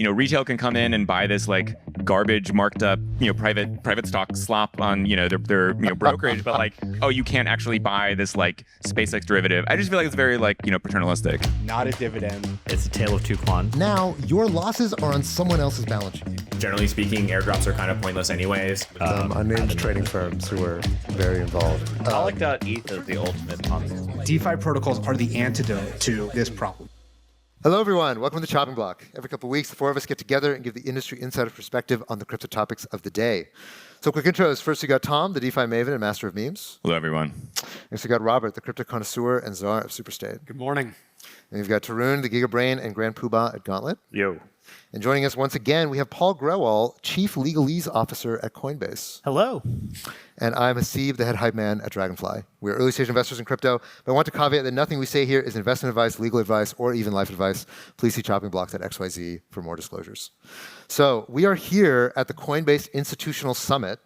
retail can come in and buy this like garbage marked up, private stock slop on, their brokerage, but like, oh, you can't actually buy this like SpaceX derivative. I just feel like it's very like, paternalistic. Not a dividend. It's a tale of two Kwan. Now, your losses are on someone else's balance sheet. Generally speaking, airdrops are kind of pointless anyways. Unnamed trading firms who are very involved. I like that ETH is the ultimate Ponzi. DeFi protocols are the antidote to this problem. Hello, everyone. Welcome to the Chopping Block. Every couple of weeks, the four of us get together and give the industry insider perspective on the crypto topics of the day. So quick intros. First, we got Tom, the DeFi maven and master of memes. Hello, everyone. Next, we got Robert, the crypto connoisseur and czar of Superstate. Good morning. And we've got Tarun, the Giga Brain and Grand Poobah at Gauntlet. Yo. And joining us once again, we have Paul Grewal, Chief Legalese Officer at Coinbase. Hello. And I'm Hasib, the head hype man at Dragonfly. We're early stage investors in crypto, but I want to caveat that nothing we say here is investment advice, legal advice, or even life advice. Please see choppingblocks.xyz for more disclosures. So we are here at the Coinbase Institutional Summit.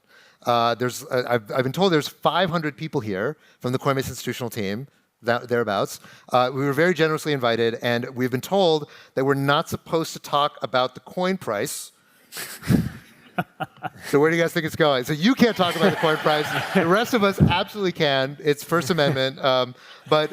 I've been told there's 500 people here from the Coinbase Institutional team. Thereabouts. We were very generously invited, and we've been told that we're not supposed to talk about the coin price. So where do you guys think it's going? So you can't talk about the coin price. The rest of us absolutely can. It's First Amendment. But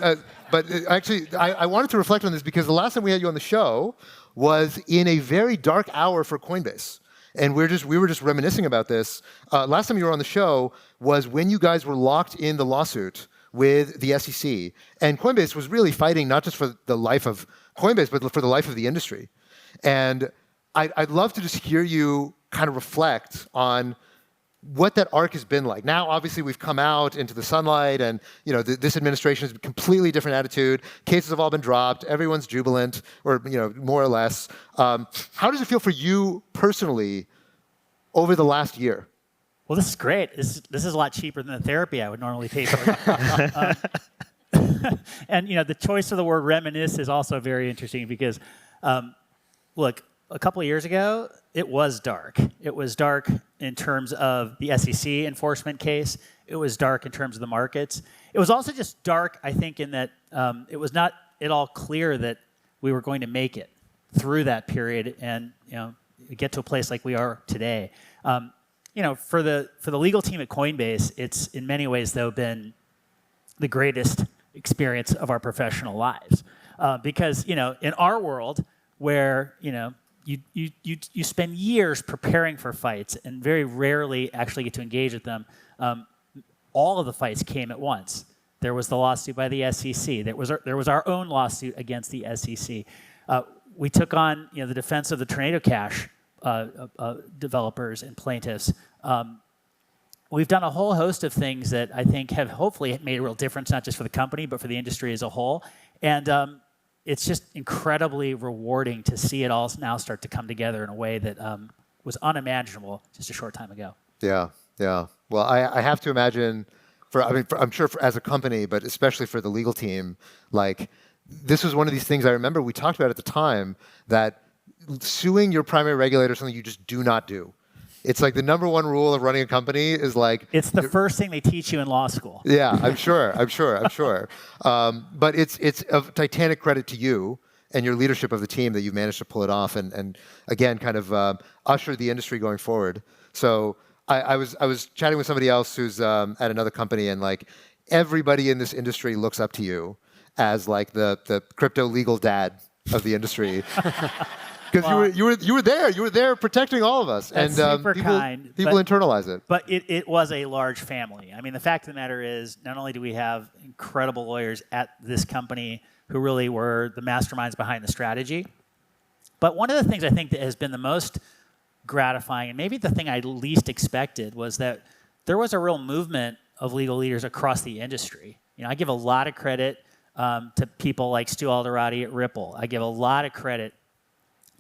actually, I wanted to reflect on this because the last time we had you on the show was in a very dark hour for Coinbase. And we were just reminiscing about this. Last time you were on the show was when you guys were locked in the lawsuit with the SEC. And Coinbase was really fighting not just for the life of Coinbase, but for the life of the industry. And I'd love to just hear you kind of reflect on what that arc has been like. Now, obviously, we've come out into the sunlight, and this administration has a completely different attitude. Cases have all been dropped. Everyone's jubilant, or more or less. How does it feel for you personally over the last year? Well, this is great. This is a lot cheaper than the therapy I would normally pay for. And the choice of the word reminisce is also very interesting because, look, a couple of years ago, it was dark. It was dark in terms of the SEC enforcement case. It was dark in terms of the markets. It was also just dark, I think, in that it was not at all clear that we were going to make it through that period and get to a place like we are today. For the legal team at Coinbase, it's in many ways, though, been the greatest experience of our professional lives. Because, in our world where, you spend years preparing for fights and very rarely actually get to engage with them, all of the fights came at once. There was the lawsuit by the SEC. There was our own lawsuit against the SEC. We took on, the defense of the Tornado Cash developers and plaintiffs. We've done a whole host of things that I think have hopefully made a real difference, not just for the company, but for the industry as a whole. And it's just incredibly rewarding to see it all now start to come together in a way that was unimaginable just a short time ago. Yeah. Well, I have to imagine, I'm sure as a company, but especially for the legal team, like this was one of these things I remember we talked about at the time that suing your primary regulator is something you just do not do. It's like the number one rule of running a company is like... It's the first thing they teach you in law school. Yeah, I'm sure. But it's of titanic credit to you and your leadership of the team that you've managed to pull it off and again, kind of usher the industry going forward. So I was chatting with somebody else who's at another company, and like everybody in this industry looks up to you as like the crypto legal dad of the industry. Because you were there protecting all of us, and people internalize it. But it was a large family. I mean, the fact of the matter is, not only do we have incredible lawyers at this company who really were the masterminds behind the strategy, but one of the things I think that has been the most gratifying, and maybe the thing I least expected, was that there was a real movement of legal leaders across the industry. I give a lot of credit to people like Stu Alderati at Ripple. I give a lot of credit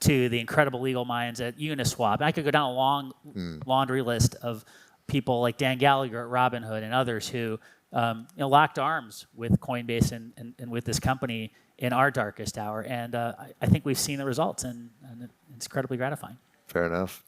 to the incredible legal minds at Uniswap. And I could go down a long laundry list of people like Dan Gallagher at Robinhood and others who locked arms with Coinbase and with this company in our darkest hour. And I think we've seen the results, and it's incredibly gratifying. Fair enough.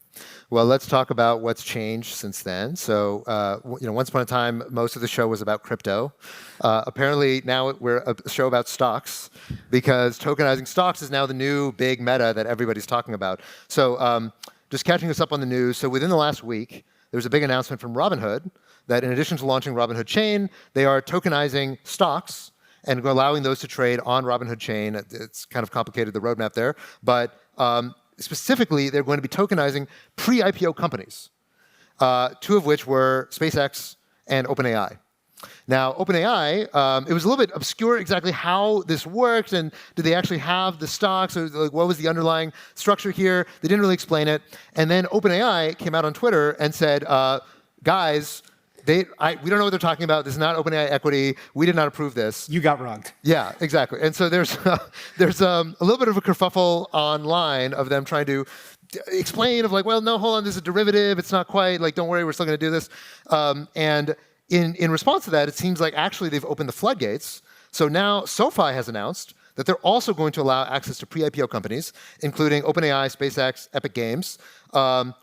Well, let's talk about what's changed since then. So, once upon a time, most of the show was about crypto. Apparently, now we're a show about stocks because tokenizing stocks is now the new big meta that everybody's talking about. So, just catching us up on the news. So, within the last week, there was a big announcement from Robinhood that in addition to launching Robinhood Chain, they are tokenizing stocks and allowing those to trade on Robinhood Chain. It's kind of complicated, the roadmap there. But specifically, they're going to be tokenizing pre-IPO companies, two of which were SpaceX and OpenAI. Now, OpenAI, it was a little bit obscure exactly how this worked, and did they actually have the stocks, or like, what was the underlying structure here? They didn't really explain it. And then OpenAI came out on Twitter and said, guys, we don't know what they're talking about. This is not OpenAI equity. We did not approve this. You got wronged. Yeah, exactly. And so there's a little bit of a kerfuffle online of them trying to explain of like, well, no, hold on, this is a derivative. It's not quite like, don't worry, we're still going to do this. And in response to that, it seems like actually they've opened the floodgates. So now SoFi has announced that they're also going to allow access to pre-IPO companies, including OpenAI, SpaceX, Epic Games.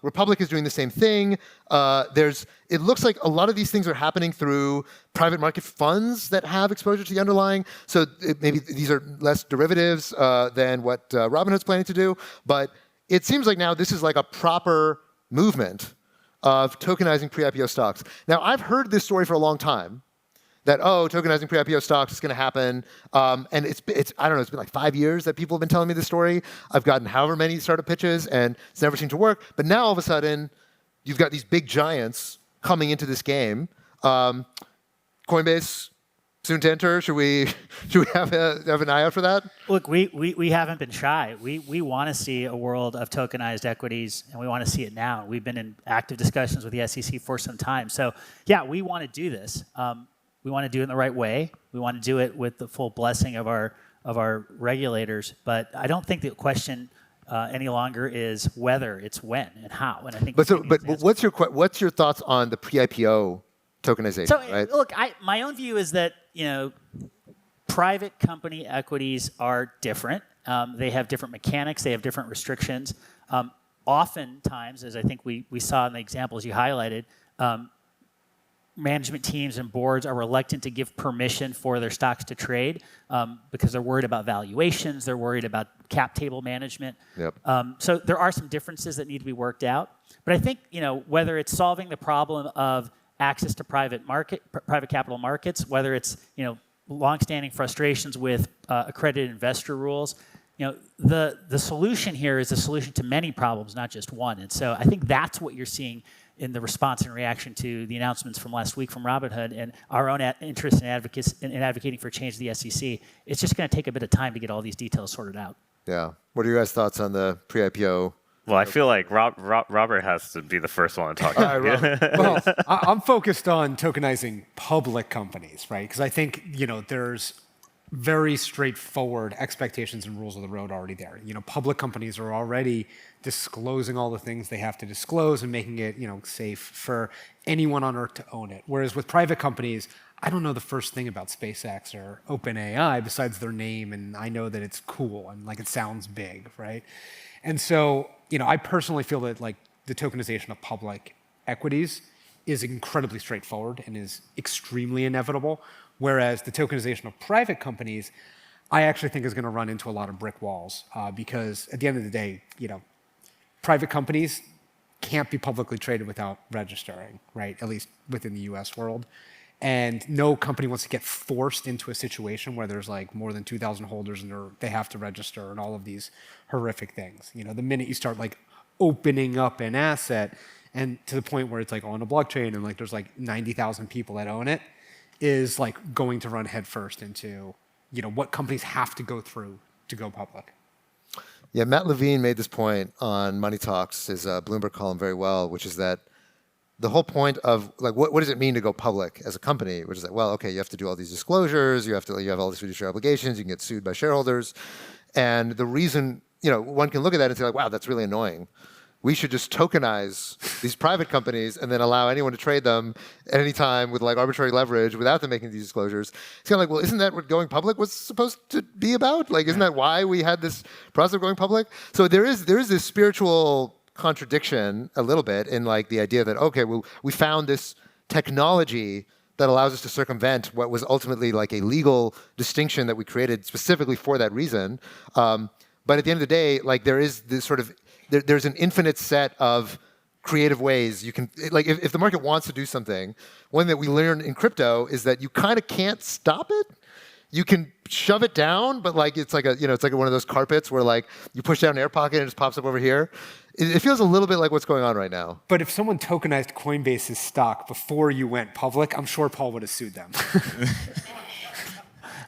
Republic is doing the same thing. It looks like a lot of these things are happening through private market funds that have exposure to the underlying. So maybe these are less derivatives than what Robinhood's planning to do. But it seems like now this is like a proper movement of tokenizing pre-IPO stocks. Now, I've heard this story for a long time, that, tokenizing pre-IPO stocks is going to happen. And it's I don't know, it's been like 5 years that people have been telling me this story. I've gotten however many startup pitches, and it's never seemed to work. But now, all of a sudden, you've got these big giants coming into this game. Coinbase, soon to enter. Should we have an eye out for that? Look, we haven't been shy. We want to see a world of tokenized equities, and we want to see it now. We've been in active discussions with the SEC for some time. So, yeah, we want to do this. We want to do it in the right way. We want to do it with the full blessing of our regulators. But I don't think the question any longer is whether, it's when and how. And I think. But what's your thoughts on the pre-IPO tokenization? So right? Look, my own view is that private company equities are different. They have different mechanics. They have different restrictions. Oftentimes, as I think we saw in the examples you highlighted. Management teams and boards are reluctant to give permission for their stocks to trade because they're worried about valuations, they're worried about cap table management. Yep. So there are some differences that need to be worked out. But I think whether it's solving the problem of access to private capital markets, whether it's longstanding frustrations with accredited investor rules, the solution here is a solution to many problems, not just one. And so I think that's what you're seeing in the response and reaction to the announcements from last week from Robinhood and our own interest in advocating for change to the SEC. It's just going to take a bit of time to get all these details sorted out. Yeah. What are your guys' thoughts on the pre-IPO? Well, I feel like Robert has to be the first one to talk about it. Well, I'm focused on tokenizing public companies, right? Because I think there's very straightforward expectations and rules of the road already there. Public companies are already disclosing all the things they have to disclose and making it, safe for anyone on earth to own it. Whereas with private companies, I don't know the first thing about SpaceX or OpenAI besides their name, and I know that it's cool and like it sounds big, right? And so, I personally feel that like the tokenization of public equities is incredibly straightforward and is extremely inevitable. Whereas the tokenization of private companies, I actually think is going to run into a lot of brick walls because at the end of the day, private companies can't be publicly traded without registering, right? At least within the US world. And no company wants to get forced into a situation where there's like more than 2,000 holders and they have to register and all of these horrific things. The minute you start like opening up an asset and to the point where it's like on a blockchain and like there's like 90,000 people that own it, is like going to run headfirst into what companies have to go through to go public. Yeah, Matt Levine made this point on Money Talks, his Bloomberg column, very well, which is that the whole point of like what does it mean to go public as a company? Which is like, well, okay, you have to do all these disclosures, you have all these fiduciary obligations, you can get sued by shareholders, and the reason one can look at that and say like, wow, that's really annoying. We should just tokenize these private companies and then allow anyone to trade them at any time with like arbitrary leverage without them making these disclosures. It's kind of like, well, isn't that what going public was supposed to be about? Like, isn't that why we had this process of going public? So there is this spiritual contradiction a little bit in like the idea that, okay, well, we found this technology that allows us to circumvent what was ultimately like a legal distinction that we created specifically for that reason. But at the end of the day, like there is this sort of, there's an infinite set of creative ways you can, like if the market wants to do something, one that we learned in crypto is that you kind of can't stop it. You can shove it down, but like it's like a, it's like one of those carpets where like you push down an air pocket and it just pops up over here. It feels a little bit like what's going on right now. But if someone tokenized Coinbase's stock before you went public, I'm sure Paul would have sued them.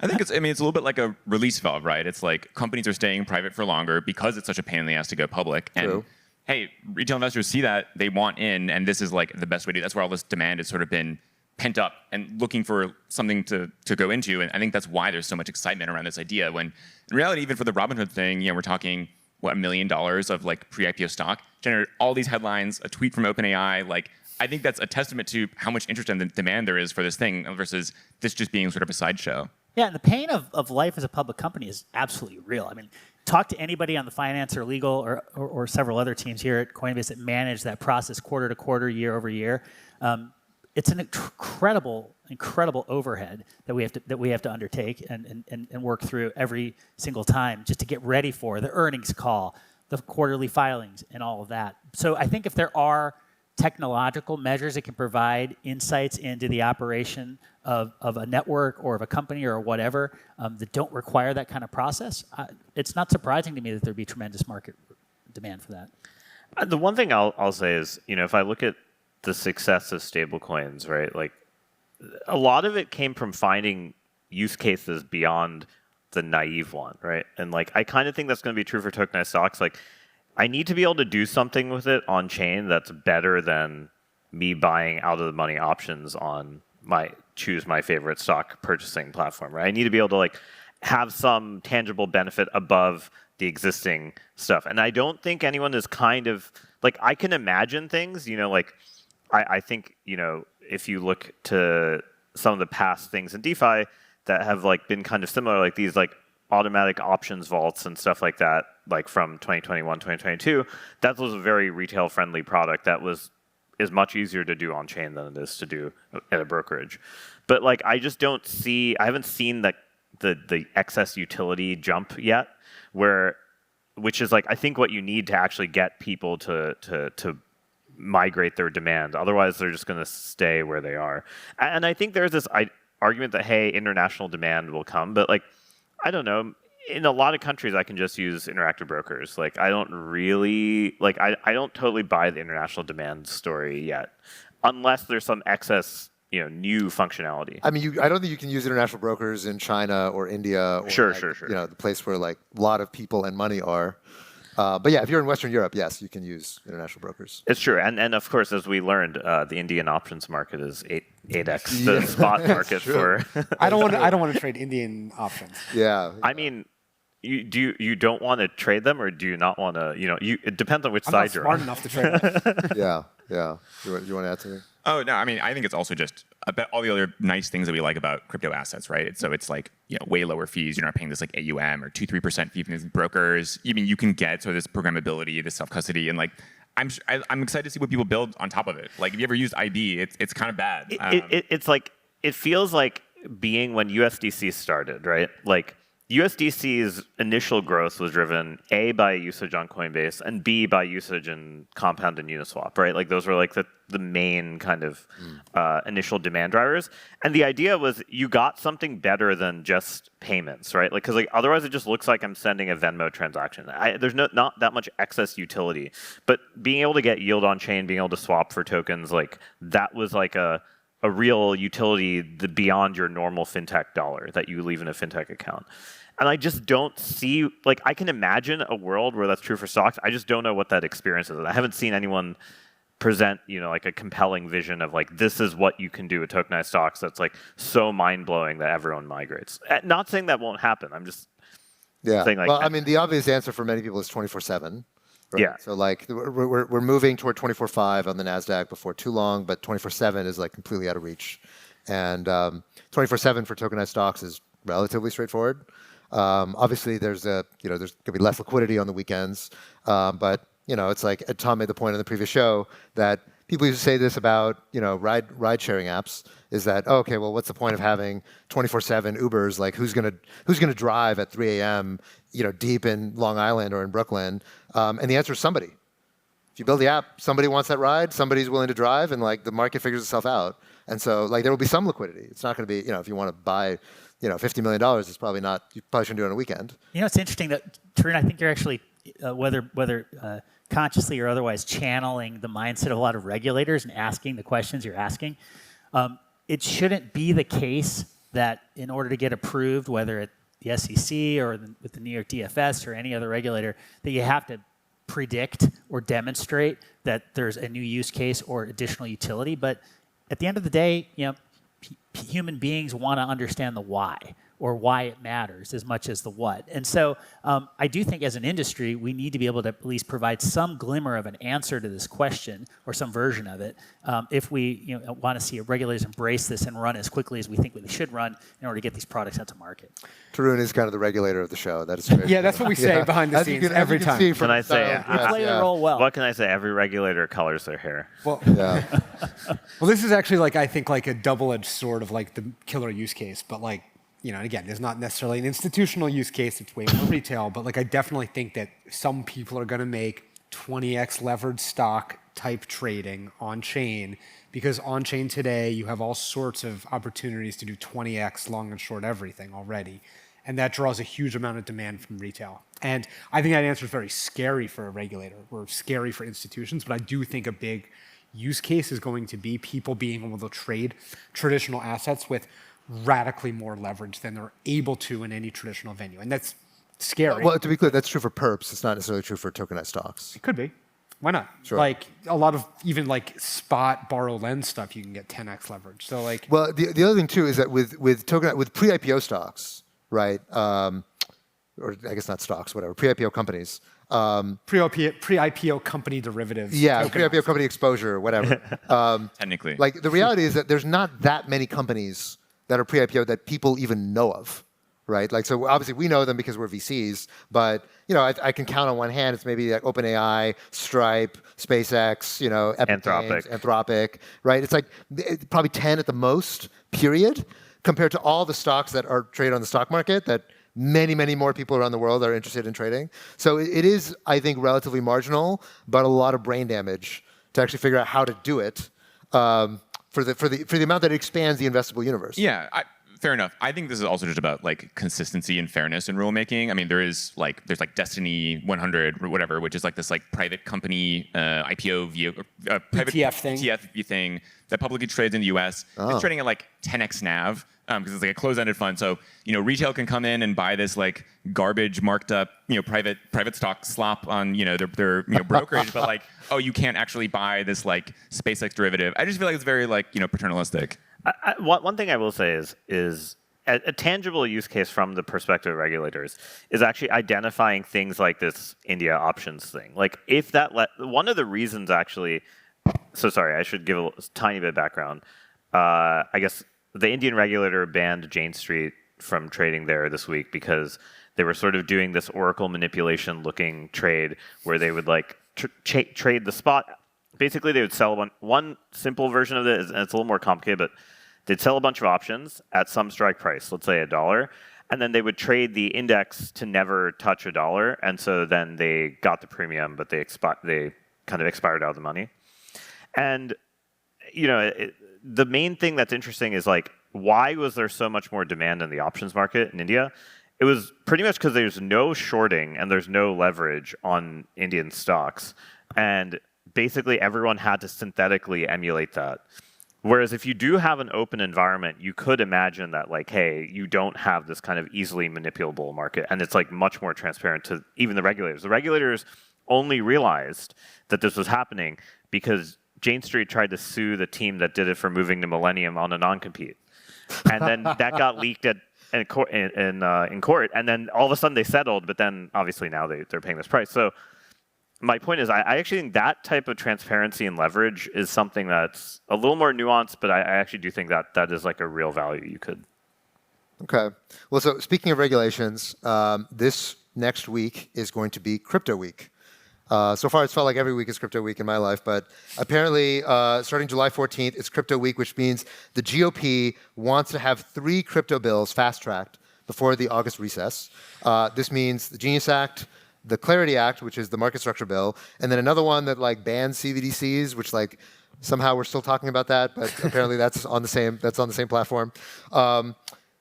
I think it's a little bit like a release valve, right? It's like companies are staying private for longer because it's such a pain in the ass to go public. And True. Hey, retail investors see that, they want in, and this is like the best way to do. That's where all this demand has sort of been pent up and looking for something to go into. And I think that's why there's so much excitement around this idea. When in reality, even for the Robinhood thing, we're talking $1 million of like pre-IPO stock, generate all these headlines, a tweet from OpenAI. Like, I think that's a testament to how much interest and the demand there is for this thing versus this just being sort of a sideshow. Yeah, and the pain of life as a public company is absolutely real. I mean, talk to anybody on the finance or legal or several other teams here at Coinbase that manage that process quarter to quarter, year over year. It's an incredible overhead that we have to undertake and work through every single time just to get ready for the earnings call, the quarterly filings, and all of that. So I think if there are technological measures that can provide insights into the operation of a network or of a company or whatever that don't require that kind of process, it's not surprising to me that there'd be tremendous market demand for that. The one thing I'll say is, if I look at the success of stablecoins, right? Like, a lot of it came from finding use cases beyond the naive one, right? And like, I kind of think that's going to be true for tokenized stocks. Like, I need to be able to do something with it on chain that's better than me buying out of the money options on choose my favorite stock purchasing platform, right? I need to be able to like have some tangible benefit above the existing stuff. And I don't think anyone is kind of like, I can imagine things, like I think, if you look to some of the past things in DeFi that have like been kind of similar, like these like automatic options vaults and stuff like that, like from 2021, 2022, that was a very retail friendly product that is much easier to do on chain than it is to do at a brokerage. But like, I just don't see, I haven't seen the excess utility jump yet, which is like, I think what you need to actually get people to migrate their demand. Otherwise, they're just going to stay where they are. And I think there's this argument that, hey, international demand will come. But like, I don't know. In a lot of countries, I can just use interactive brokers. Like, I don't really, like, I don't totally buy the international demand story yet, unless there's some excess, new functionality. I mean, I don't think you can use international brokers in China or India or Sure. the place where like a lot of people and money are. But yeah, if you're in Western Europe, yes, you can use international brokers. It's true. And of course, as we learned, the Indian options market is 8x the spot market for... I don't want to trade Indian options. Yeah. I mean, you don't want to trade them, or do you not want to, it depends on which side you're on. I'm not smart enough to trade them. Yeah. You want to add something? Oh, no, I mean, I think it's also just about all the other nice things that we like about crypto assets, right? So it's like, way lower fees. You're not paying this like AUM or 2-3% fee from these brokers. I mean, you can get sort of this programmability, this self-custody, and like, I'm excited to see what people build on top of it. Like, if you ever used IB, it's kind of bad. It's like, it feels like being when USDC started, right? Like, USDC's initial growth was driven A, by usage on Coinbase, and B, by usage in Compound and Uniswap, right? Like, those were like the main kind of initial demand drivers. And the idea was you got something better than just payments, right? Like, because like otherwise it just looks like I'm sending a Venmo transaction. There's not that much excess utility. But being able to get yield on chain, being able to swap for tokens, like that was like a real utility beyond your normal fintech dollar that you leave in a fintech account. And I just don't see, like, I can imagine a world where that's true for stocks. I just don't know what that experience is. I haven't seen anyone present, like a compelling vision of like, this is what you can do with tokenized stocks that's like so mind-blowing that everyone migrates. Not saying that won't happen. I'm just saying like... Well, I mean, the obvious answer for many people is 24/7. Right? Yeah. So like, we're moving toward 24/5 on the NASDAQ before too long, but 24/7 is like completely out of reach. And 24/7 for tokenized stocks is relatively straightforward. Obviously, there's going to be less liquidity on the weekends, but it's like Tom made the point on the previous show that people used to say this about ride sharing apps is that okay, well, what's the point of having 24/7 Ubers? Like who's gonna drive at 3 a.m. Deep in Long Island or in Brooklyn? And the answer is somebody. If you build the app, somebody wants that ride, somebody's willing to drive, and like the market figures itself out. And so like there will be some liquidity. It's not going to be if you want to buy $50 million, it's probably not. You probably shouldn't do it on a weekend. It's interesting that Tarun, I think you're actually whether consciously or otherwise channeling the mindset of a lot of regulators and asking the questions you're asking. It shouldn't be the case that in order to get approved, whether at the SEC or with the New York DFS or any other regulator, that you have to predict or demonstrate that there's a new use case or additional utility. But at the end of the day, human beings want to understand the why or why it matters as much as the what. And so I do think as an industry, we need to be able to at least provide some glimmer of an answer to this question or some version of it if we want to see regulators embrace this and run as quickly as we think they should run in order to get these products out to market. Tarun is kind of the regulator of the show. That is true. Yeah, that's what we say behind the scenes every time. Can I say, You play the role well. What can I say? Every regulator colors their hair. Well, Yeah. well, this is actually I think a double-edged sword of the killer use case, but again, there's not necessarily an institutional use case. It's way more retail, but I definitely think that some people are going to make 20x levered stock type trading on chain because on chain today you have all sorts of opportunities to do 20x long and short everything already. And that draws a huge amount of demand from retail. And I think that answer is very scary for a regulator or scary for institutions, but I do think a big use case is going to be people being able to trade traditional assets with radically more leverage than they're able to in any traditional venue. And that's scary. Well, to be clear, that's true for perps. It's not necessarily true for tokenized stocks. It could be. Why not? Sure. A lot of even spot borrow lend stuff, you can get 10x leverage. So well, the other thing too is that with pre-IPO stocks, right? Or I guess not stocks, whatever. Pre-IPO companies. Pre-IPO company derivatives. Yeah, pre-IPO company exposure, whatever. Technically. The reality is that there's not that many companies that are pre-IPO that people even know of, right? So obviously we know them because we're VCs, but I can count on one hand. It's maybe OpenAI, Stripe, SpaceX, Epic Games, Anthropic, right? It's probably 10 at the most, period, compared to all the stocks that are traded on the stock market that many, many more people around the world are interested in trading. So it is, I think, relatively marginal, but a lot of brain damage to actually figure out how to do it for the amount that it expands the investable universe. Yeah, fair enough. I think this is also just about consistency and fairness in rulemaking. I mean, there's Destiny 100 or whatever, which is this private company IPO vehicle, private ETF thing that publicly trades in the U.S. It's trading at 10x NAV. Because it's a closed-ended fund, so retail can come in and buy this garbage marked up private stock slop on their brokerage, but you can't actually buy this SpaceX derivative. I just feel it's very paternalistic. One thing I will say is a tangible use case from the perspective of regulators is actually identifying things like this India options thing. If that one of the reasons actually, so sorry, I should give a tiny bit of background. I guess. The Indian regulator banned Jane Street from trading there this week because they were sort of doing this Oracle manipulation looking trade where they would trade the spot. Basically, they would sell one simple version of it, and it's a little more complicated, but they'd sell a bunch of options at some strike price, let's say $1, and then they would trade the index to never touch $1, and so then they got the premium, but they kind of expired out of the money. And the main thing that's interesting is why was there so much more demand in the options market in India? It was pretty much because there's no shorting and there's no leverage on Indian stocks. And basically everyone had to synthetically emulate that. Whereas if you do have an open environment, you could imagine that hey, you don't have this kind of easily manipulable market. And it's much more transparent to even the regulators. The regulators only realized that this was happening because Jane Street tried to sue the team that did it for moving to Millennium on a non-compete. And then that got leaked in court, and then all of a sudden they settled, but then obviously now they're paying this price. So my point is I actually think that type of transparency and leverage is something that's a little more nuanced, but I actually do think that is a real value you could. Okay. Well, so speaking of regulations, this next week is going to be Crypto Week. So far, it's felt like every week is crypto week in my life, but apparently, starting July 14th, it's crypto week, which means the GOP wants to have 3 crypto bills fast-tracked before the August recess. This means the Genius Act, the Clarity Act, which is the market structure bill, and then another one that like bans CBDCs, which like somehow we're still talking about that, but apparently that's on the same platform.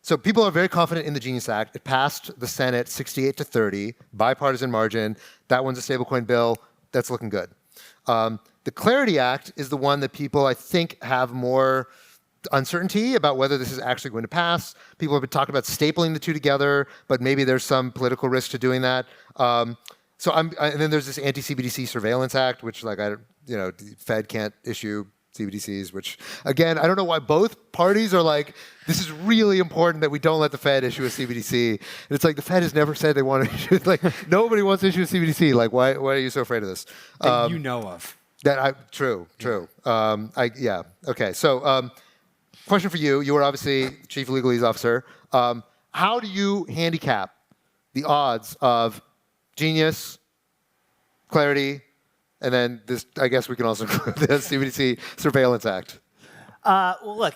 So people are very confident in the Genius Act. It passed the Senate 68-30, bipartisan margin. That one's a stablecoin bill. That's looking good. The Clarity Act is the one that people, I think, have more uncertainty about whether this is actually going to pass. People have been talking about stapling the two together, but maybe there's some political risk to doing that. And then there's this anti-CBDC Surveillance Act, which the Fed can't issue CBDCs, which, again, I don't know why both parties are like, this is really important that we don't let the Fed issue a CBDC. And it's like, the Fed has never said they want to issue, like, nobody wants to issue a CBDC. Like, why are you so afraid of this? That you know of. True. Okay, so question for you. You were obviously Chief Legalese Officer. How do you handicap the odds of Genius, Clarity, and then this, I guess we can also include the CBDC Surveillance Act? Well, look,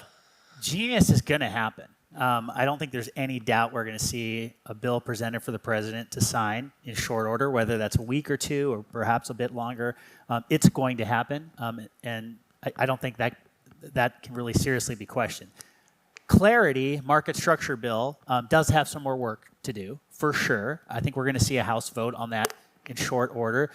Genius is going to happen. I don't think there's any doubt we're going to see a bill presented for the president to sign in short order, whether that's a week or two or perhaps a bit longer. It's going to happen, and I don't think that can really seriously be questioned. Clarity, market structure bill, does have some more work to do, for sure. I think we're going to see a House vote on that in short order.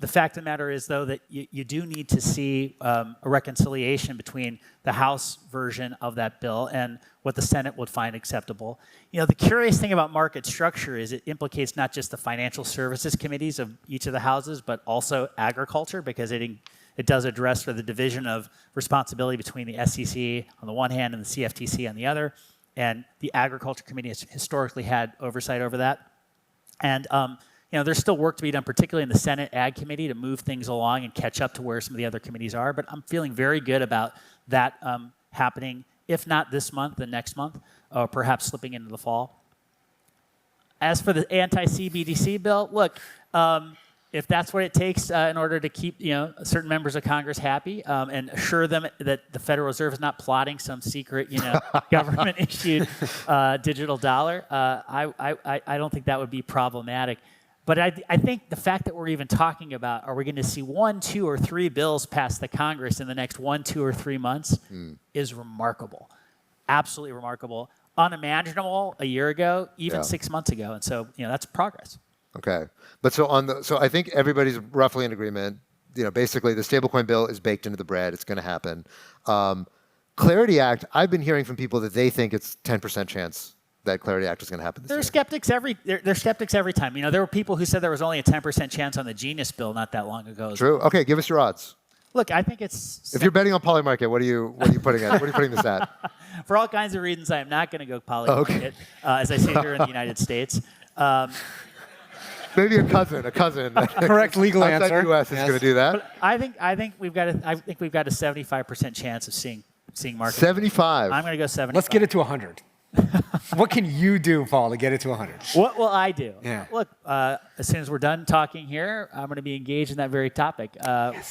The fact of the matter is, though, that you do need to see a reconciliation between the House version of that bill and what the Senate would find acceptable. You know, the curious thing about market structure is it implicates not just the financial services committees of each of the houses, but also agriculture, because it does address the division of responsibility between the SEC on the one hand and the CFTC on the other. And the Agriculture Committee has historically had oversight over that. And there's still work to be done, particularly in the Senate Ag Committee, to move things along and catch up to where some of the other committees are. But I'm feeling very good about that happening, if not this month, then next month, or perhaps slipping into the fall. As for the anti-CBDC bill, look, if that's what it takes in order to keep certain members of Congress happy and assure them that the Federal Reserve is not plotting some secret government-issued digital dollar, I don't think that would be problematic. But I think the fact that we're even talking about, are we going to see 1, 2, or 3 bills pass the Congress in the next 1, 2, or 3 months is remarkable. Absolutely remarkable. Unimaginable a year ago, even 6 months ago. And so, that's progress. Okay. But so I think everybody's roughly in agreement. Basically the stablecoin bill is baked into the bread. It's going to happen. Clarity Act, I've been hearing from people that they think it's 10% chance that Clarity Act is going to happen this year. They're skeptics every time. There were people who said there was only a 10% chance on the Genius bill not that long ago. True. Okay, give us your odds. Look, I think it's. If you're betting on Polymarket, what are you putting at? What are you putting this at? For all kinds of reasons, I am not going to go Polymarket, as I say here in the United States. Maybe a cousin. Correct legal outside answer. The U.S. is going to do that. But I think we've got a 75% chance of seeing market. 75. I'm going to go 75. Let's get it to 100. What can you do, Paul, to get it to 100? What will I do? Yeah. Look, as soon as we're done talking here, I'm going to be engaged in that very topic.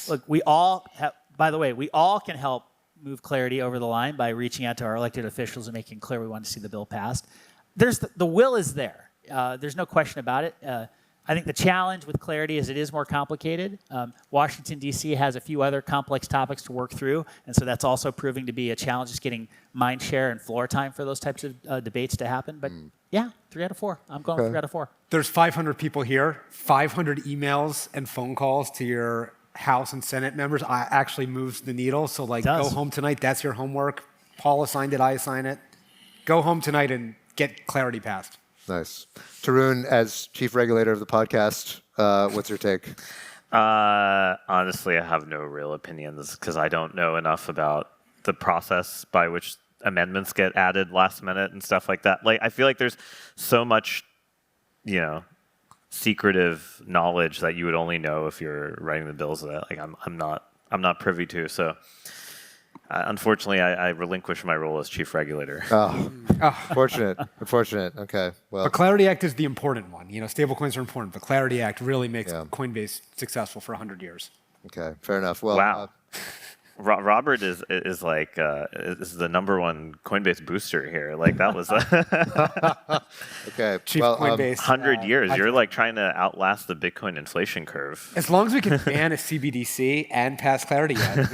Look, we all can help move Clarity over the line by reaching out to our elected officials and making clear we want to see the bill passed. The will is there. There's no question about it. I think the challenge with Clarity is it is more complicated. Washington, D.C. has a few other complex topics to work through, and so that's also proving to be a challenge, just getting mind share and floor time for those types of debates to happen. But 3 out of 4. I'm going 3 out of 4. There's 500 people here, 500 emails and phone calls to your House and Senate members. I actually moves the needle. So go home tonight. That's your homework. Paul assigned it. I assign it. Go home tonight and get Clarity passed. Nice. Tarun, as chief regulator of the podcast, what's your take? Honestly, I have no real opinions because I don't know enough about the process by which amendments get added last minute and stuff like that. I feel like there's so much, secretive knowledge that you would only know if you're writing the bills that I'm not privy to. So Unfortunately, I relinquished my role as chief regulator. Oh, unfortunate. Okay, well. But Clarity Act is the important one. Stablecoins are important, but Clarity Act really makes Yeah. Coinbase successful for 100 years. Okay, fair enough. Well, Wow. Robert is like is the #1 Coinbase booster here. Like that was okay. Chief well, Coinbase. 100 years. I- You're like trying to outlast the Bitcoin inflation curve. As long as we can ban a CBDC and pass Clarity Act.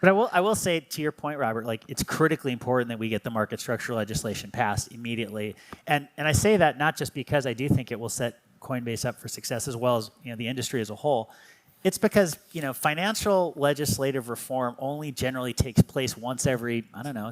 But I will say to your point, Robert, like it's critically important that we get the market structure legislation passed immediately. And I say that not just because I do think it will set Coinbase up for success as well as the industry as a whole. It's because financial legislative reform only generally takes place once every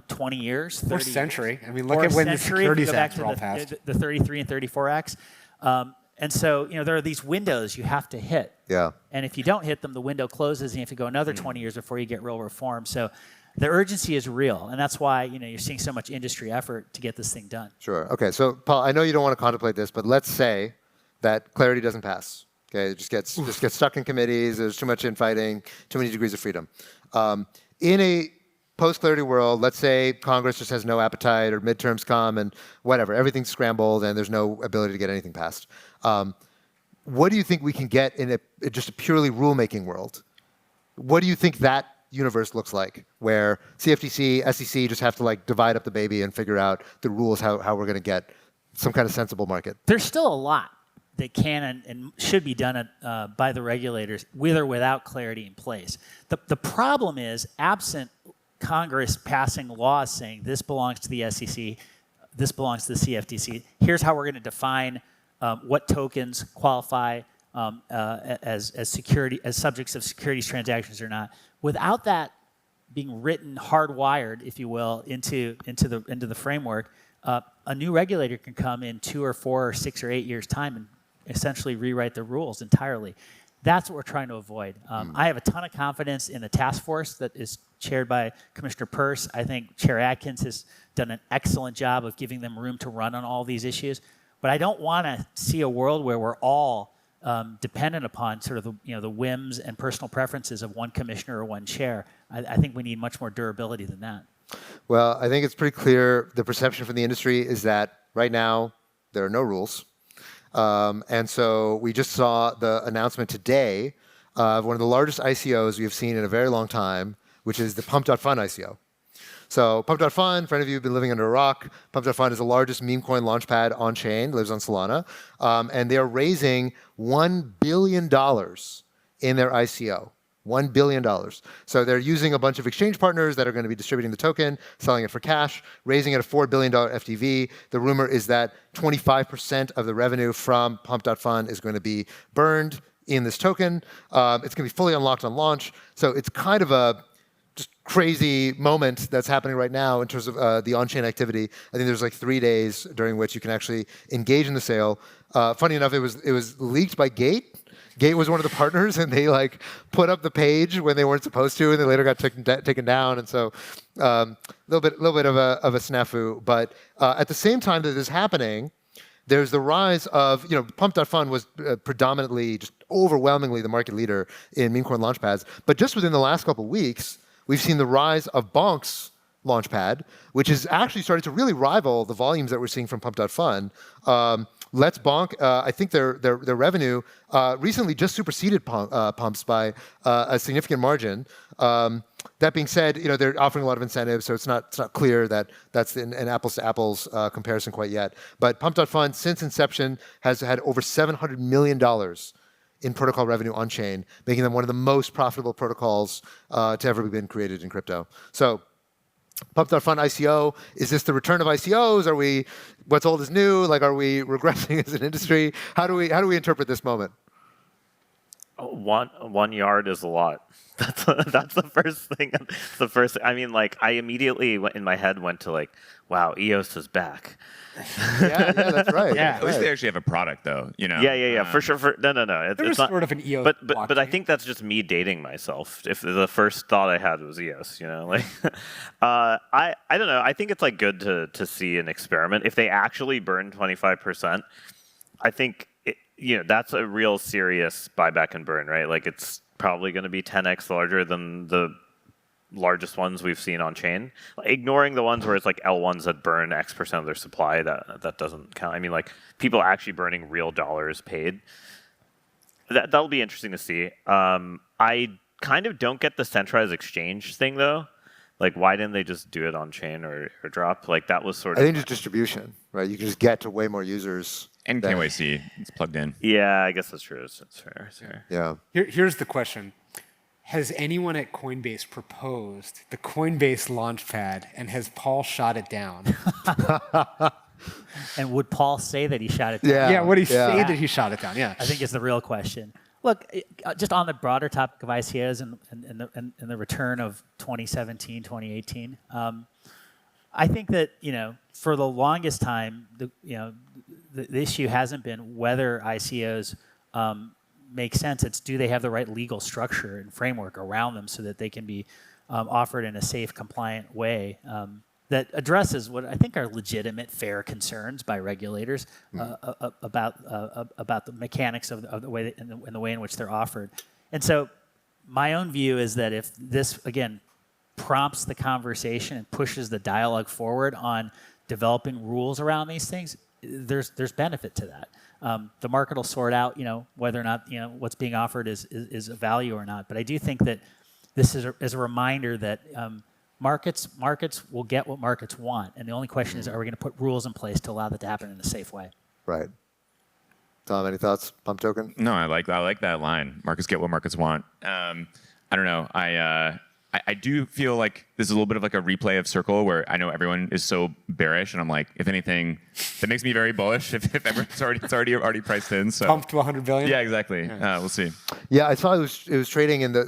20 years, 30 Or years. century. I mean, look Or at when the century, if you Securities go back Acts to were all passed. the 33 and 34 Acts. And so there are these windows you have to hit. Yeah. And if you don't hit them, the window closes, and you have to go another 20 years before you get real reform. So the urgency is real, and that's why you're seeing so much industry effort to get this thing done. Sure. Okay. So, Paul, I know you don't want to contemplate this, but let's say that Clarity doesn't pass. Okay, it just gets stuck in committees. There's too much infighting, too many degrees of freedom. In a post-Clarity world, let's say Congress just has no appetite, or midterms come, and whatever, everything's scrambled, and there's no ability to get anything passed. What do you think we can get in just a purely rulemaking world? What do you think that universe looks like, where CFTC, SEC just have to divide up the baby and figure out the rules how we're going to get some kind of sensible market? There's still a lot that can and should be done by the regulators with or without clarity in place. The problem is, absent Congress passing laws saying this belongs to the SEC, this belongs to the CFTC, here's how we're going to define what tokens qualify as subjects of securities transactions or not. Without that being written, hardwired, if you will, into the framework, a new regulator can come in 2 or 4 or 6 or 8 years' time and essentially rewrite the rules entirely. That's what we're trying to avoid. I have a ton of confidence in the task force that is chaired by Commissioner Peirce. I think Chair Atkins has done an excellent job of giving them room to run on all these issues. But I don't want to see a world where we're all dependent upon sort of the whims and personal preferences of one commissioner or one chair. I think we need much more durability than that. Well, I think it's pretty clear the perception from the industry is that right now there are no rules. And so we just saw the announcement today of one of the largest ICOs we have seen in a very long time, which is the Pump.fun ICO. So Pump.fun, for any of you who've been living under a rock, Pump.fun is the largest Memecoin launchpad on chain, lives on Solana, and they are raising $1 billion in their ICO. $1 billion. So they're using a bunch of exchange partners that are going to be distributing the token, selling it for cash, raising it a $4 billion FTV. The rumor is that 25% of the revenue from Pump.fun is going to be burned in this token. It's going to be fully unlocked on launch. So it's kind of a just crazy moment that's happening right now in terms of the on-chain activity. I think there's 3 days during which you can actually engage in the sale. Funny enough, it was leaked by Gate. Gate was one of the partners, and they put up the page when they weren't supposed to, and they later got taken down. And so, a little bit of a snafu. But at the same time that this is happening, there's the rise of Pump.fun was predominantly, just overwhelmingly, the market leader in Memecoin launchpads. But just within the last couple of weeks, we've seen the rise of Bonk's launchpad, which has actually started to really rival the volumes that we're seeing from Pump.fun. Let's Bonk, I think their revenue recently just superseded Pump's by a significant margin. That being said, they're offering a lot of incentives, so it's not clear that that's an apples to apples comparison quite yet. But Pump.fun, since inception, has had over $700 million in protocol revenue on chain, making them one of the most profitable protocols to ever been created in crypto. So, Pump.fun ICO, is this the return of ICOs? Are we, what's old is new? Are we regressing as an industry? How do we interpret this moment? One yard is a lot. That's the first thing. I mean, I immediately in my head went to wow, EOS is back. Yeah, that's right. Yeah. At least they actually have a product, though. Yeah, for sure. No. There's not sort of an EOS But I think that's just me dating myself. If the first thought I had was EOS, I don't know. I think it's good to see an experiment. If they actually burn 25%, I think that's a real serious buyback and burn, right? It's probably going to be 10x larger than the largest ones we've seen on chain. Ignoring the ones where it's like L1s that burn X% of their supply, that doesn't count. I mean, like people actually burning real dollars paid. That'll be interesting to see. I kind of don't get the centralized exchange thing though. Like, why didn't they just do it on chain or drop? Like that was sort of. I think it's distribution, right? You can just get to way more users. And KYC, it's plugged in. Yeah, I guess that's true. It's fair. It's fair. Yeah. Here's the question. Has anyone at Coinbase proposed the Coinbase Launchpad, and has Paul shot it down? And would Paul say that he shot it down? Yeah, would he say Yeah. that he shot it down? Yeah. I think is the real question. Look, just on the broader topic of ICOs and the return of 2017, 2018, I think that for the longest time, the issue hasn't been whether ICOs make sense. It's do they have the right legal structure and framework around them so that they can be offered in a safe, compliant way that addresses what I think are legitimate, fair concerns by regulators about the mechanics of the way and the way in which they're offered. And so, my own view is that if this again prompts the conversation and pushes the dialogue forward on developing rules around these things, there's benefit to that. The market will sort out, whether or not what's being offered is a value or not. But I do think that this is a reminder that markets will get what markets want, and the only question is, are we going to put rules in place to allow that to happen in a safe way? Right. Tom, any thoughts? Pump token? No, I like that line. Markets get what markets want. I don't know. I do feel like this is a little bit of like a replay of Circle, where I know everyone is so bearish, and I'm like, if anything, that makes me very bullish. If everyone's already priced in, so Pumped to 100 billion. yeah, exactly. We'll see. Yeah, I saw it was trading in the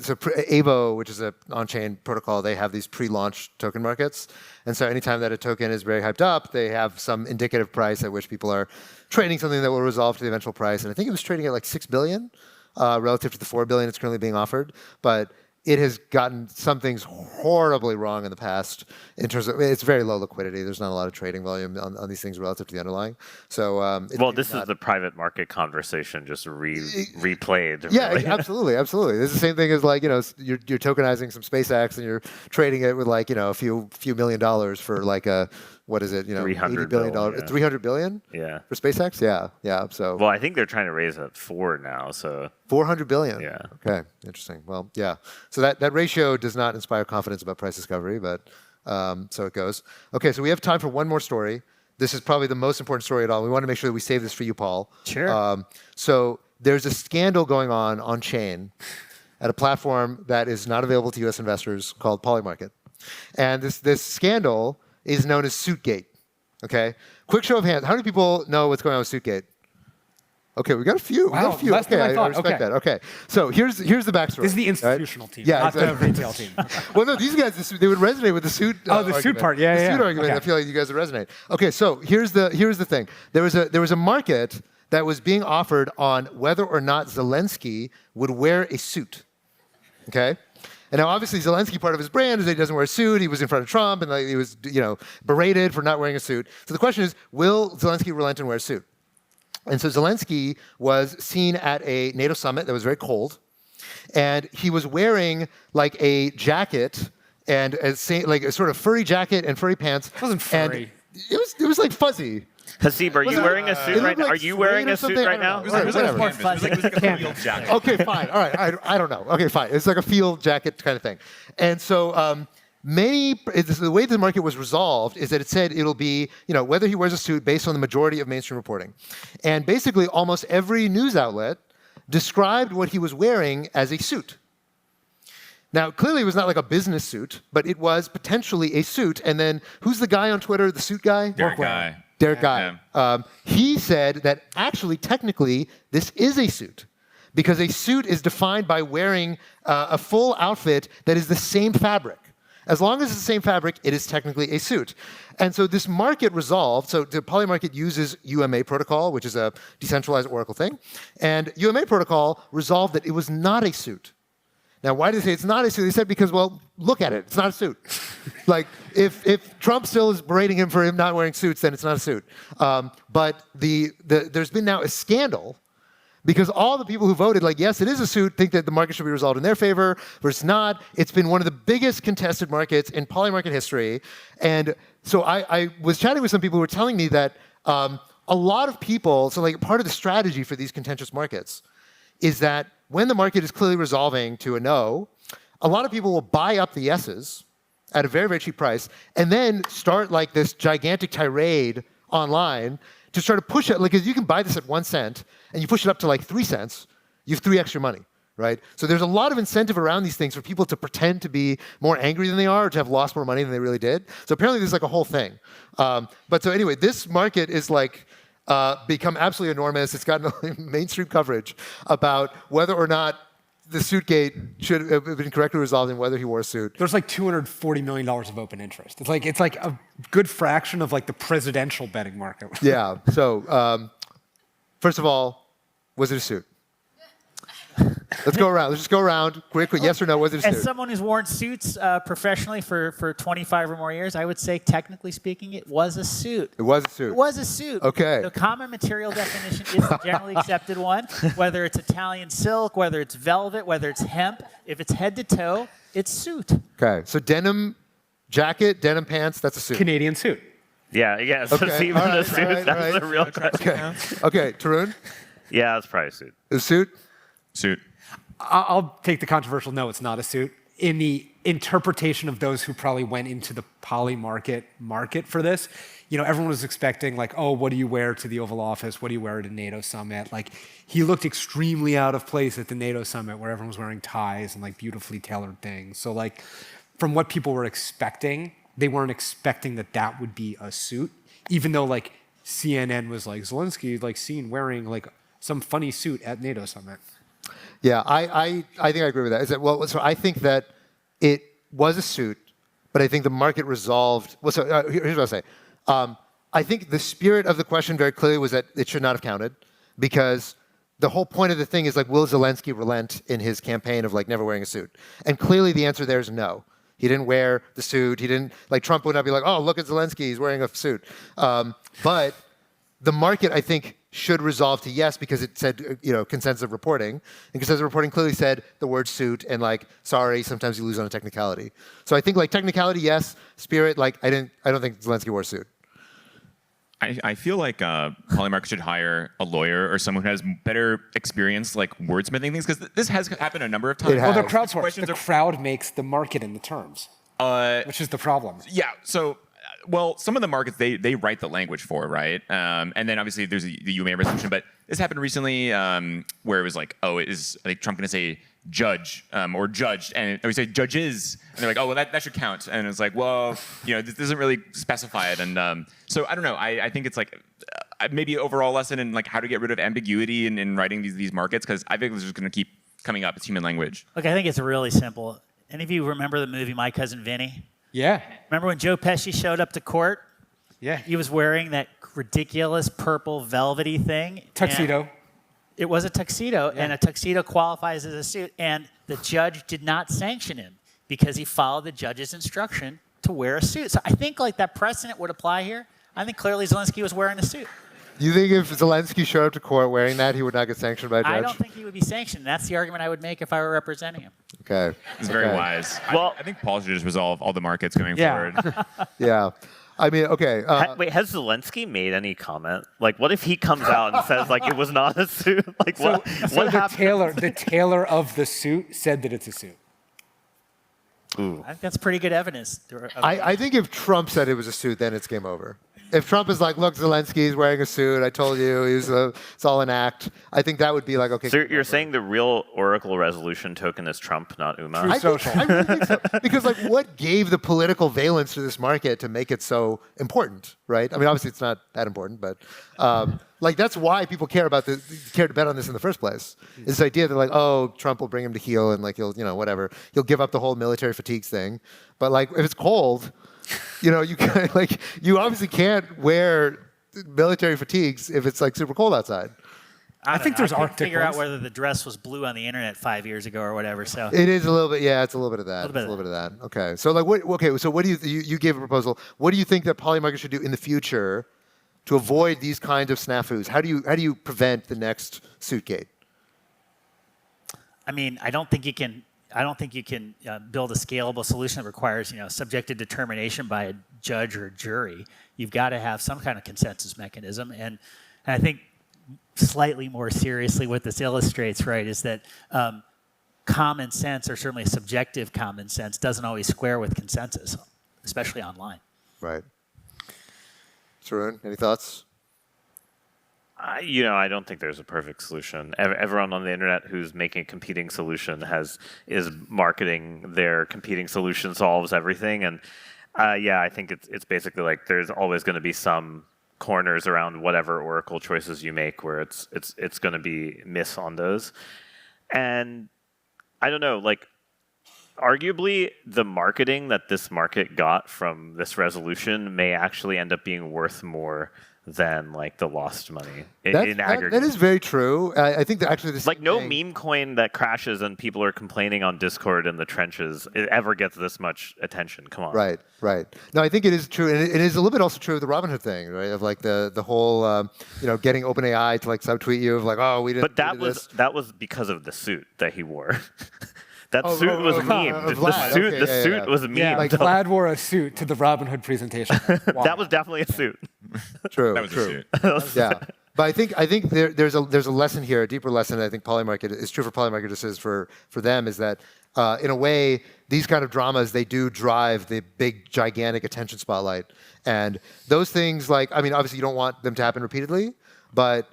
Avo, which is a on-chain protocol. They have these pre-launch token markets, and so anytime that a token is very hyped up, they have some indicative price at which people are trading something that will resolve to the eventual price. And I think it was trading at like 6 billion relative to the 4 billion it's currently being offered, but it has gotten some things horribly wrong in the past in terms of it's very low liquidity. There's not a lot of trading volume on these things relative to the underlying. So This is the private market conversation just replayed. Yeah, really. absolutely. This is the same thing as like you're tokenizing some SpaceX and you're trading it with like a few $1 million for like a what is it? $80 billion. Yeah. $300 billion. Yeah. For SpaceX. Yeah. So. Well, I think they're trying to raise at 4 now. So. 400 billion. Yeah. Okay. Interesting. Well, yeah. So that ratio does not inspire confidence about price discovery, but so it goes. Okay. So we have time for one more story. This is probably the most important story at all. We want to make sure that we save this for you, Paul. Sure. So there's a scandal going on chain at a platform that is not available to U.S. investors called Polymarket, and this scandal is known as Suitgate. Okay. Quick show of hands. How many people know what's going on with Suitgate? Okay, we got a few. Wow, less than I thought. Respect that. Okay, so here's the backstory. This is the institutional team, Yeah, not exactly. the retail team. Well, no, these guys they would resonate with the suit. Oh, the suit argument. part. Yeah, the yeah. suit argument. Okay. I feel like you guys would resonate. Okay, so here's the thing. There was a market that was being offered on whether or not Zelensky would wear a suit. Okay. And now, obviously, Zelensky, part of his brand is that he doesn't wear a suit. He was in front of Trump, and like, he was, berated for not wearing a suit. So the question is, will Zelensky relent and wear a suit? And so Zelensky was seen at a NATO summit that was very cold, and he was wearing like a jacket and like a sort of furry jacket and furry pants. It wasn't furry. And it was like fuzzy. Hasib, are you wearing a suit right now? Are you wearing a suit right now? It was like Whatever. a canvas. It was like a field jacket. Okay, fine. All right. I don't know. Okay, fine. It's like a field jacket kind of thing. And so the way the market was resolved is that it said it'll be, whether he wears a suit based on the majority of mainstream reporting. And basically almost every news outlet described what he was wearing as a suit. Now, clearly it was not like a business suit, but it was potentially a suit. And then who's the guy on Twitter, the suit guy? Derek Guy. Derek Guy. He said that actually, technically, this is a suit. Because a suit is defined by wearing a full outfit that is the same fabric. As long as it's the same fabric, it is technically a suit. And so this market resolved. So the Polymarket uses UMA protocol, which is a decentralized Oracle thing. And UMA protocol resolved that it was not a suit. Now, why did they say it's not a suit? They said because, well, look at it. It's not a suit. Like, if Trump still is berating him for him not wearing suits, then it's not a suit. But there's been now a scandal Because all the people who voted, like, yes, it is a suit, think that the market should be resolved in their favor, versus not. It's been one of the biggest contested markets in Polymarket history. And so I was chatting with some people who were telling me that a lot of people, so like part of the strategy for these contentious markets is that when the market is clearly resolving to a no, a lot of people will buy up the yeses at a very, very cheap price and then start like this gigantic tirade online to try to push it. Like, you can buy this at 1 cent and you push it up to like 3 cents, you have 3 extra money, right? So there's a lot of incentive around these things for people to pretend to be more angry than they are or to have lost more money than they really did. So apparently there's like a whole thing. But so anyway, this market is like become absolutely enormous. It's gotten mainstream coverage about whether or not the Suitgate should have been correctly resolved and whether he wore a suit. There's like $240 million of open interest. It's like a good fraction of like the presidential betting market. Yeah. So first of all, was it a suit? Let's go around. Let's just go around quickly. Yes or no? Was it a suit? As someone who's worn suits professionally for 25 or more years, I would say, technically speaking, it was a suit. It was a suit. It was a suit. Okay. The common material definition is the generally accepted one. Whether it's Italian silk, whether it's velvet, whether it's hemp, if it's head to toe, it's suit. Okay. So denim jacket, denim pants, that's a suit. Canadian suit. Yeah. So Okay. even All right, the suit, all right, that's all right. the real question. Okay. Tarun, Yeah, it's probably a suit. a suit? Suit. I'll take the controversial no, it's not a suit. In the interpretation of those who probably went into the Polymarket market for this, everyone was expecting like, oh, what do you wear to the Oval Office? What do you wear at a NATO summit? Like, he looked extremely out of place at the NATO summit where everyone was wearing ties and like beautifully tailored things. So like, from what people were expecting, they weren't expecting that would be a suit, even though like CNN was like, Zelensky like seen wearing like some funny suit at NATO summit. Yeah, I think I agree with that. So I think that it was a suit, but I think the market resolved. Well, so here's what I'll say. I think the spirit of the question very clearly was that it should not have counted, because the whole point of the thing is like, will Zelensky relent in his campaign of like never wearing a suit? And clearly the answer there is no. He didn't wear the suit. He didn't, like, Trump would not be like, oh, look at Zelensky, he's wearing a suit. But the market, I think, should resolve to yes, because it said, consensus of reporting. And consensus of reporting clearly said the word suit and like, sorry, sometimes you lose on a technicality. So I think like technicality, yes. Spirit, like, I don't think Zelensky wore a suit. I feel like Polymarket should hire a lawyer or someone who has better experience, like wordsmithing things, because this has happened a number of times. It has. Well, the crowdsource. Questions The are- crowd makes the market in the terms, which is the problem. Yeah. So, well, some of the markets they write the language for, right? And then obviously there's the UMA resolution, but this happened recently where it was like, oh, is like Trump going to say judge or judged, and we say judges, and they're like, oh, well, that should count, and it's like, well, this doesn't really specify it, and so I don't know. I think it's like maybe overall lesson in like how to get rid of ambiguity in writing these markets, because I think this is going to keep coming up. It's human language. Look, I think it's really simple. Any of you remember the movie My Cousin Vinny? Yeah. Remember when Joe Pesci showed up to court? Yeah. He was wearing that ridiculous purple velvety thing. Tuxedo. and It was a tuxedo, and a tuxedo qualifies as a suit, and the judge did not sanction him because he followed the judge's instruction to wear a suit. So I think like that precedent would apply here. I think clearly Zelensky was wearing a suit. You think if Zelensky showed up to court wearing that, he would not get sanctioned by a judge? I don't think he would be sanctioned. That's the argument I would make if I were representing him. Okay. It's very Okay. wise. Well- I think Paul should just resolve all the markets going Yeah. forward. Yeah. I mean, okay. Wait, has Zelensky made any comment? Like, what if he comes out and says like it was not a suit? Like, what So happened? the tailor of the suit said that it's a suit. Ooh. I think that's pretty good evidence. I think if Trump said it was a suit, then it's game over. If Trump is like, look, Zelensky's wearing a suit, I told you, it's all an act, I think that would be like, okay. So you're saying the real Oracle resolution token is Trump, not Uma? True. Social. I really think so. Because like, what gave the political valence to this market to make it so important, right? I mean, obviously it's not that important, but like that's why people care to bet on this in the first place. This idea that like, oh, Trump will bring him to heel and like he'll, whatever, he'll give up the whole military fatigues thing. But like, if it's cold, you can't, like, you obviously can't wear military fatigues if it's like super cold outside. I think don't know. there's I couldn't Arctic figure out ones. whether the dress was blue on the internet 5 years ago or whatever. So It is a little bit, yeah, it's a little bit of that. Little bit It's a of little bit of that. Okay, so like, so what do you gave a proposal? What do you think that Polymarket should do in the future to avoid these kinds of snafus? How do you prevent the next Suitgate? I mean, I don't think you can build a scalable solution that requires subjective determination by a judge or a jury. You've got to have some kind of consensus mechanism, and I think slightly more seriously what this illustrates, right, is that common sense, or certainly subjective common sense, doesn't always square with consensus, especially online. Right. Tarun, any thoughts? I don't think there's a perfect solution. Everyone on the internet who's making a competing solution is marketing their competing solution solves everything, and I think it's basically like there's always going to be some corners around whatever Oracle choices you make where it's going to be miss on those, and I don't know, like, arguably the marketing that this market got from this resolution may actually end up being worth more than like the lost money in aggregate. That is very true. I think that actually this like no meme coin that crashes and people are complaining on Discord in the trenches it ever gets this much attention. Come on. Right. No, I think it is true, and it is a little bit also true of the Robinhood thing, right? Of like the whole getting OpenAI to like subtweet you of like, oh, we didn't. But that was because of the suit that he wore. That suit was memed. The suit was memed. Yeah, like Vlad wore a suit to the Robinhood presentation. Wow. That was definitely a suit. True. That was a suit. Yeah. But I think there's a lesson here, a deeper lesson. I think Polymarket is true for Polymarket, just as for them, is that in a way these kind of dramas, they do drive the big gigantic attention spotlight, and those things, like, I mean, obviously you don't want them to happen repeatedly, but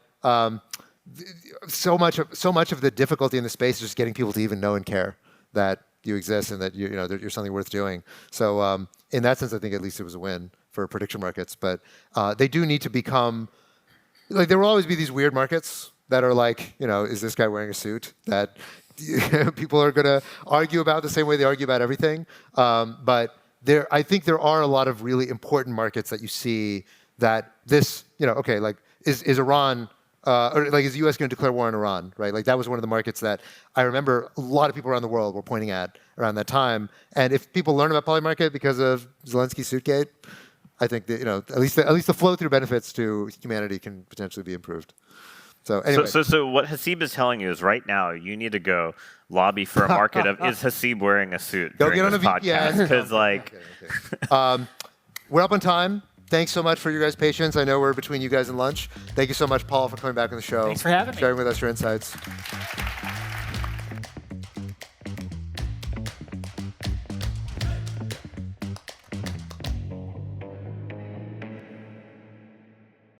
so much of the difficulty in the space is just getting people to even know and care that you exist and that that you're something worth doing. So in that sense, I think at least it was a win for prediction markets. But they do need to become, like, there will always be these weird markets that are like, is this guy wearing a suit that people are going to argue about the same way they argue about everything. But I think there are a lot of really important markets that you see that this, okay, like is Iran. Or like, is the U.S. going to declare war on Iran, right? Like, that was one of the markets that I remember a lot of people around the world were pointing at around that time. And if people learn about Polymarket because of Zelensky Suitgate, I think that, at least the flow-through benefits to humanity can potentially be improved. So anyway. So what Haseeb is telling you is right now you need to go lobby for a market of is Haseeb wearing a suit Go during get on this a podcast? Because Okay. We're up on time. Thanks so much for your guys' patience. I know we're between you guys and lunch. Thank you so much, Paul, for coming back on the show. Thanks for having me. Sharing with us your insights.